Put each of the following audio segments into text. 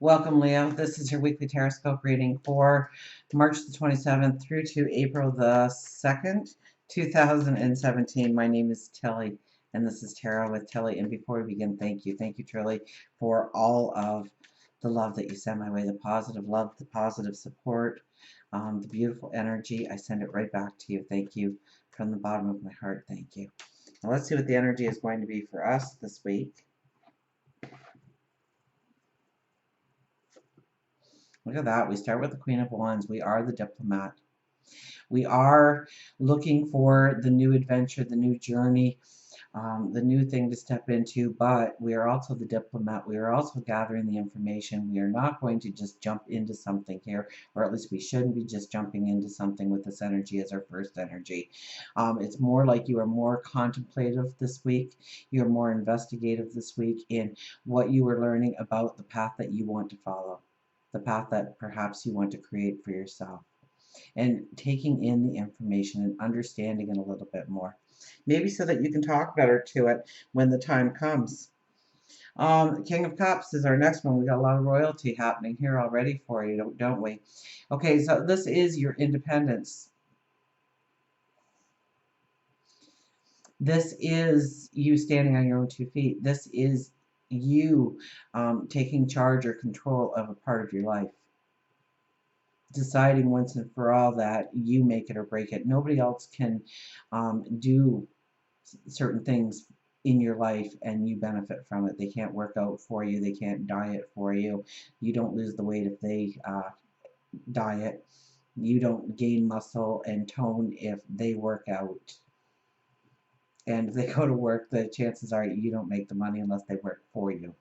Welcome, Leo. This is your weekly Terrascope reading for March the 27th through to April the 2nd, 2017. My name is Tilly, and this is Tarot with Tilly. And before we begin, thank you. Thank you, truly, for all of the love that you send my way, the positive love, the positive support, the beautiful energy. I send it right back to you. Thank you from the bottom of my heart. Thank you. Now let's see what the energy is going to be for us this week. Look at that. We start with the Queen of Wands. We are the diplomat. We are looking for the new adventure, the new journey, the new thing to step into, but we are also the diplomat. We are also gathering the information. We are not going to just jump into something here, or at least we shouldn't be just jumping into something with this energy as our first energy. It's more like you are more contemplative this week. You're more investigative this week in what you are learning about the path that you want to follow, the path that perhaps you want to create for yourself, and taking in the information and understanding it a little bit more. Maybe so that you can talk better to it when the time comes. King of Cups is our next one. We got a lot of royalty happening here already for you, don't we? Okay, so this is your independence. This is you standing on your own 2 feet. This is you taking charge or control of a part of your life, deciding once and for all that you make it or break it. Nobody else can do certain things in your life and you benefit from it. They can't work out for you. They can't diet for you. You don't lose the weight if they diet. You don't gain muscle and tone if they work out. And if they go to work, the chances are you don't make the money unless they work for you.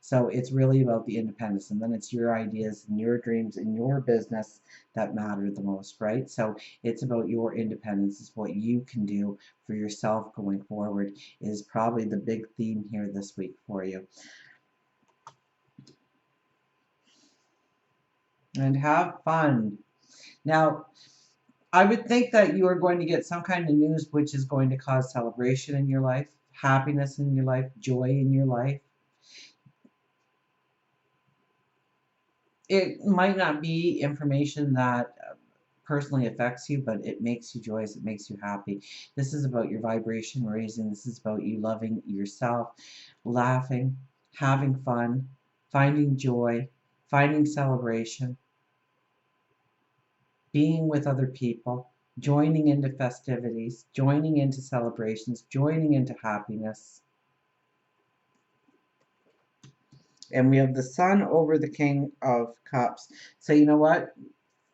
So it's really about the independence, and then it's your ideas and your dreams and your business that matter the most, right? So it's about your independence. It's what you can do for yourself going forward is probably the big theme here this week for you. And have fun. Now, I would think that you are going to get some kind of news which is going to cause celebration in your life, happiness in your life, joy in your life. It might not be information that personally affects you, but it makes you joyous, it makes you happy. This is about your vibration raising. This is about you loving yourself, laughing, having fun, finding joy, finding celebration, being with other people, joining into festivities, joining into celebrations, joining into happiness. And we have the Sun over the King of Cups. So you know what?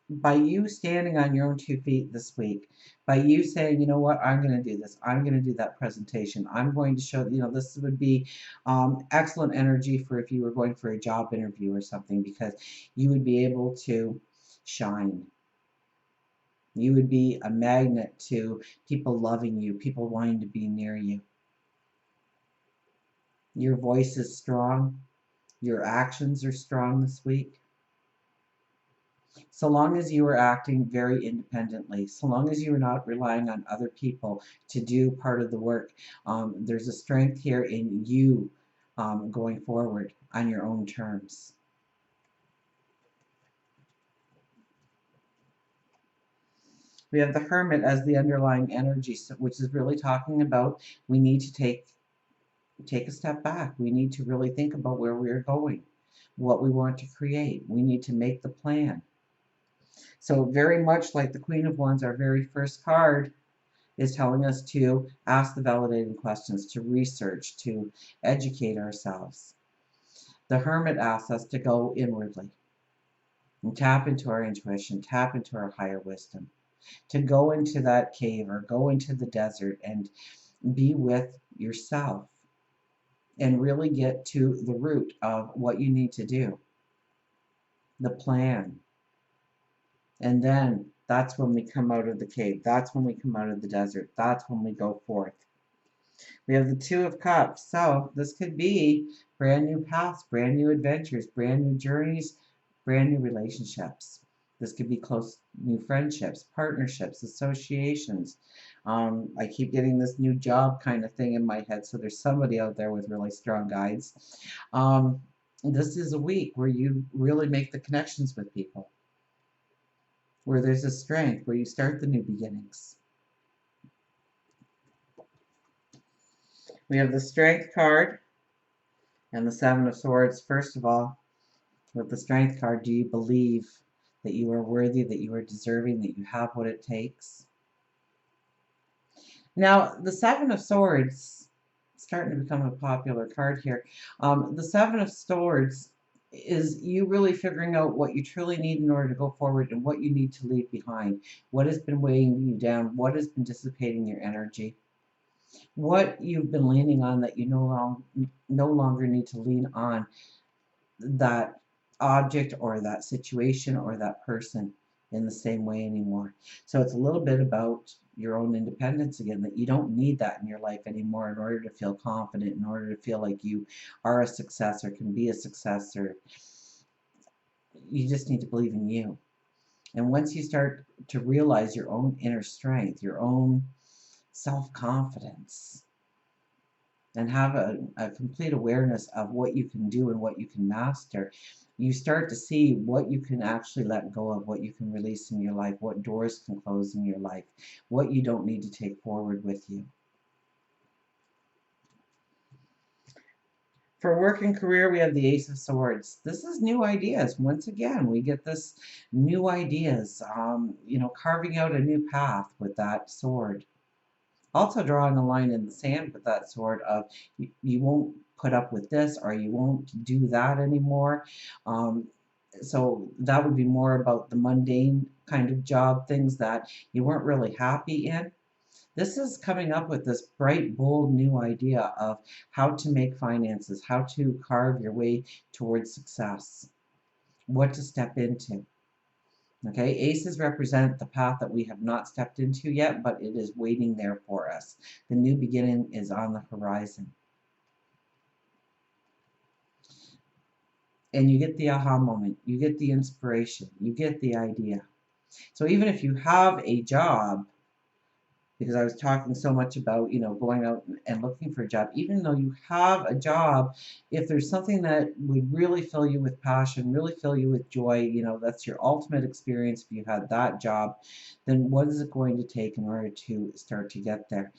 By you standing on your own 2 feet this week, by you saying, you know what, I'm going to do this, I'm going to do that presentation, I'm going to show, this would be excellent energy for if you were going for a job interview or something, because you would be able to shine. You would be a magnet to people loving you, people wanting to be near you. Your voice is strong. Your actions are strong this week. So long as you are acting very independently, so long as you are not relying on other people to do part of the work, there's a strength here in you going forward on your own terms. We have the Hermit as the underlying energy, which is really talking about we need to take a step back. We need to really think about where we are going, what we want to create. We need to make the plan. So very much like the Queen of Wands, our very first card is telling us to ask the validating questions, to research, to educate ourselves. The Hermit asks us to go inwardly and tap into our intuition, tap into our higher wisdom, to go into that cave or go into the desert and be with yourself and really get to the root of what you need to do, the plan. And then that's when we come out of the cave. That's when we come out of the desert. That's when we go forth. We have the Two of Cups. So this could be brand new paths, brand new adventures, brand new journeys, brand new relationships. This could be close new friendships, partnerships, associations. I keep getting this new job kind of thing in my head. So there's somebody out there with really strong guides. This is a week where you really make the connections with people, where there's a strength, where you start the new beginnings. We have the Strength card and the Seven of Swords. First of all, with the Strength card, do you believe that you are worthy, that you are deserving, that you have what it takes? Now, the Seven of Swords, starting to become a popular card here. The Seven of Swords is you really figuring out what you truly need in order to go forward and what you need to leave behind. What has been weighing you down? What has been dissipating your energy? What you've been leaning on that you no longer need to lean on that object or that situation or that person in the same way anymore. So it's a little bit about your own independence again, that you don't need that in your life anymore in order to feel confident, in order to feel like you are a success or can be a success, or you just need to believe in you. And once you start to realize your own inner strength, your own self-confidence, and have a complete awareness of what you can do and what you can master, you start to see what you can actually let go of, what you can release in your life, what doors can close in your life, what you don't need to take forward with you. For work and career, we have the Ace of Swords. This is new ideas. Once again, we get this new ideas, carving out a new path with that sword. Also drawing a line in the sand with that sword of you won't put up with this or you won't do that anymore. Um, so that would be more about the mundane kind of job, things that you weren't really happy in. This is coming up with this bright, bold new idea of how to make finances, how to carve your way towards success, what to step into. Okay, aces represent the path that we have not stepped into yet, but it is waiting there for us. The new beginning is on the horizon. And you get the aha moment, you get the inspiration, you get the idea. So even if you have a job, because I was talking so much about, going out and looking for a job. Even though you have a job, if there's something that would really fill you with passion, really fill you with joy, that's your ultimate experience if you had that job, then what is it going to take in order to start to get there?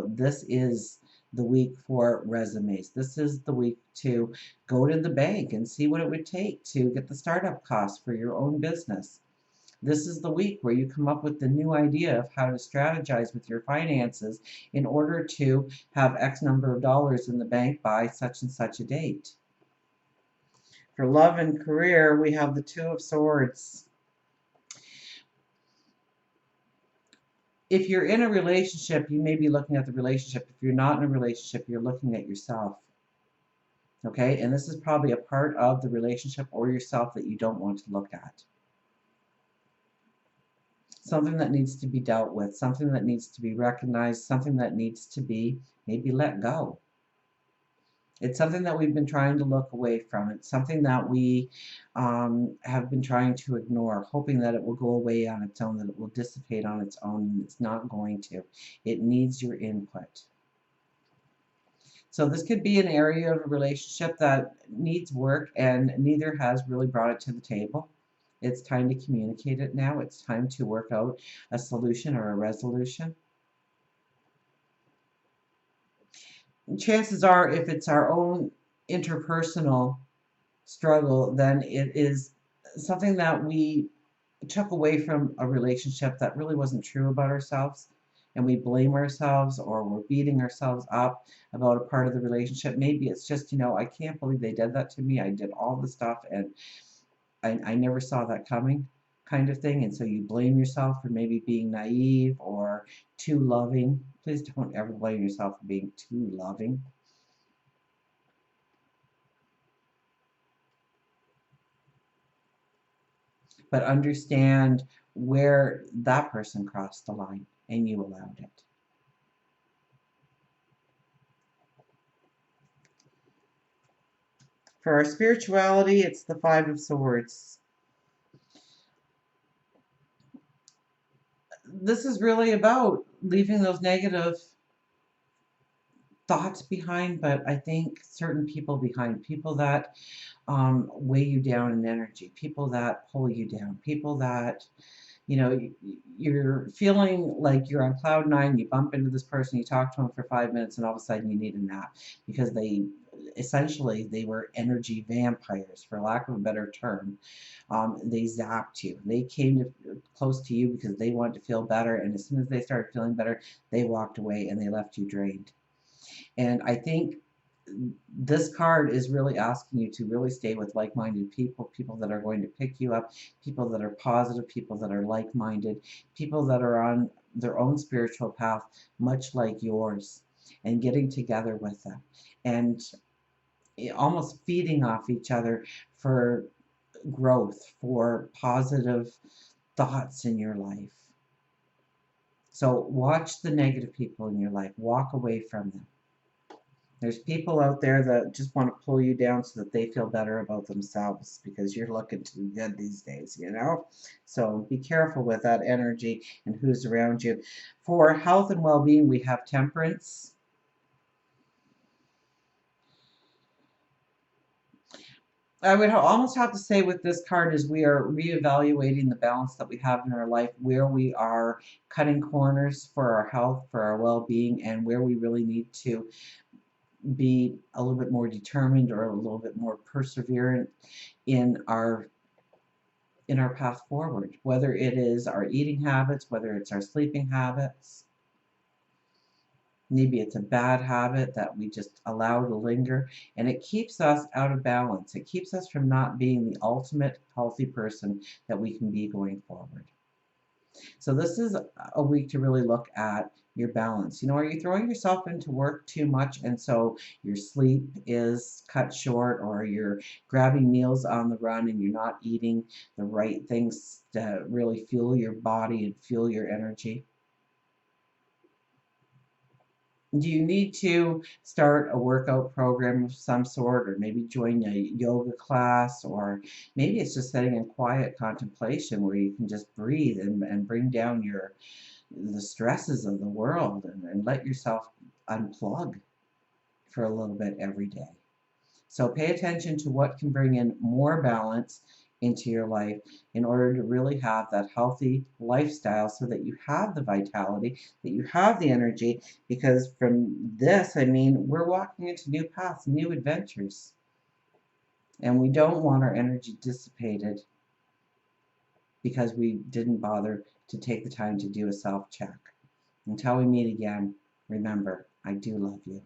This is the week for resumes. This is the week to go to the bank and see what it would take to get the startup costs for your own business. This is the week where you come up with the new idea of how to strategize with your finances in order to have X number of dollars in the bank by such and such a date. For love and career, we have the Two of Swords. If you're in a relationship, you may be looking at the relationship. If you're not in a relationship, you're looking at yourself. Okay? And this is probably a part of the relationship or yourself that you don't want to look at. Something that needs to be dealt with, something that needs to be recognized, something that needs to be maybe let go. It's something that we've been trying to look away from. It's something that we have been trying to ignore, hoping that it will go away on its own, that it will dissipate on its own, and it's not going to. It needs your input. So this could be an area of a relationship that needs work and neither has really brought it to the table. It's time to communicate it now. It's time to work out a solution or a resolution. Chances are, if it's our own interpersonal struggle, then it is something that we took away from a relationship that really wasn't true about ourselves. And we blame ourselves or we're beating ourselves up about a part of the relationship. Maybe it's just, I can't believe they did that to me. I did all the stuff and I never saw that coming, kind of thing. And so you blame yourself for maybe being naive or too loving. Please don't ever blame yourself for being too loving. But understand where that person crossed the line and you allowed it. For our spirituality, it's the Five of Swords. This is really about leaving those negative thoughts behind, but I think certain people behind, people that weigh you down in energy, people that pull you down, people that, you know, you're feeling like you're on cloud nine, you bump into this person, you talk to them for 5 minutes, and all of a sudden you need a nap because they essentially they were energy vampires, for lack of a better term. They zapped you. They came close to you because they wanted to feel better, and as soon as they started feeling better, they walked away and they left you drained. And I think this card is really asking you to really stay with like-minded people, people that are going to pick you up, people that are positive, people that are like-minded, people that are on their own spiritual path, much like yours, and getting together with them and almost feeding off each other for growth, for positive thoughts in your life. So watch the negative people in your life, walk away from them. There's people out there that just want to pull you down so that they feel better about themselves because you're looking too good these days, you know? So be careful with that energy and who's around you. For health and well-being, we have temperance. I would almost have to say with this card is we are reevaluating the balance that we have in our life, where we are cutting corners for our health, for our well-being, and where we really need to be a little bit more determined or a little bit more perseverant in our path forward, whether it is our eating habits, whether it's our sleeping habits. Maybe it's a bad habit that we just allow to linger, and it keeps us out of balance. It keeps us from not being the ultimate healthy person that we can be going forward. So this is a week to really look at your balance. You know, are you throwing yourself into work too much and so your sleep is cut short, or you're grabbing meals on the run and you're not eating the right things to really fuel your body and fuel your energy? Do you need to start a workout program of some sort, or maybe join a yoga class, or maybe it's just sitting in quiet contemplation where you can just breathe and bring down the stresses of the world and let yourself unplug for a little bit every day. So pay attention to what can bring in more balance into your life in order to really have that healthy lifestyle so that you have the vitality, that you have the energy, because from this, I mean, we're walking into new paths, new adventures. And we don't want our energy dissipated because we didn't bother to take the time to do a self-check. Until we meet again, remember, I do love you.